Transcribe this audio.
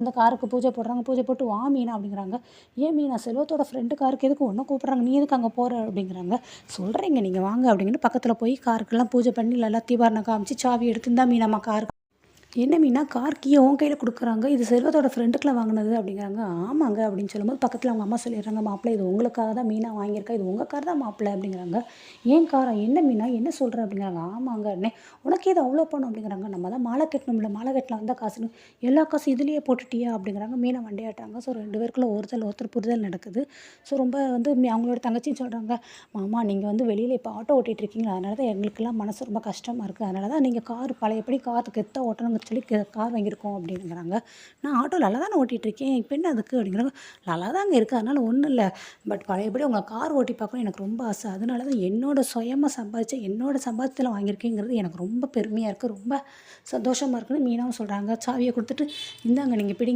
அந்த காருக்கு பூஜை போடுறாங்க. பூஜை போட்டு வா மீனா அப்படிங்கிறாங்க. ஏன் மீனா செல்வத்தோட ஃப்ரெண்டு காருக்கு எதுக்கு உன்ன கூப்பிட்றாங்க? நீ எதுக்கு அங்கே போற? அப்படிங்கிறாங்க. சொல்கிறேங்க நீங்கள் வாங்க அப்படின்ட்டு பக்கத்தில் போய் காருக்கெல்லாம் பூஜை பண்ணி நல்லா தீபாரணம் காமிச்சு சாவி எடுத்து இந்தா மீனாம்மா கார். என்ன மீனா கார் கீயை உன் கையில் கொடுக்குறாங்க. இது செல்வத்தோட ஃப்ரெண்டுக்குலாம் வாங்கினது அப்படிங்கிறாங்க. ஆமாங்க அப்படின்னு சொல்லும்போது பக்கத்தில் அவங்க அம்மா சொல்லிடுறாங்க. மாப்பிள்ளை இது உங்களுக்காக தான் மீனா வாங்கியிருக்கா. இது உங்கள் கார் தான் மாப்பிள்ளை அப்படிங்கிறாங்க. ஏன் காரா? என்ன மீனா என்ன சொல்கிற அப்படிங்கிறாங்க. ஆமாங்க அண்ணே உனக்கு இது அவ்வளோ பணம் அப்படிங்கிறாங்க. நம்ம தான் மாலை கட்டணும்ல, மாலை கட்டலாம் வந்தால் காசுன்னு எல்லா காசும் இதுலேயே போட்டுட்டியா அப்படிங்கிறாங்க. மீனா வண்டையாட்டாங்க. ஸோ 2 பேருக்குள்ள ஒருத்தர் புரிதல் நடக்குது. ஸோ ரொம்ப வந்து அவங்களோட தங்கச்சின்னு சொல்கிறாங்க. மாமா நீங்கள் வந்து வெளியில் இப்போ ஆட்டோ ஓட்டிகிட்டு இருக்கீங்க, அதனால தான் எங்களுக்கெல்லாம் மனசு ரொம்ப கஷ்டமாக இருக்குது. அதனால தான் நீங்கள் கார் பழையபடி கார் கெத்தா ஓட்டணும்னு சொல்லி கார் வாங்கியிருக்கோம் அப்படிங்கிறாங்க. நான் ஆட்டோ நல்லா தானே ஓட்டிகிட்ருக்கேன், இப்போ என்ன அதுக்கு அப்படிங்கிறாங்க. நல்லா தாங்க இருக்குது, அதனால் ஒன்றும் இல்லை. பட் பழையபடி உங்கள் கார் ஓட்டி பார்க்கணும் எனக்கு ரொம்ப ஆசை. அதனால தான் சுயமாக சம்பாதிச்ச என்னோட சம்பாத்தியத்தில் வாங்கியிருக்கேங்கிறது எனக்கு ரொம்ப பெருமையாக இருக்குது, ரொம்ப சந்தோஷமாக இருக்குன்னு மீனாவும் சொல்கிறாங்க. சாவியை கொடுத்துட்டு இந்தாங்க நீங்கள் பிடிங்க.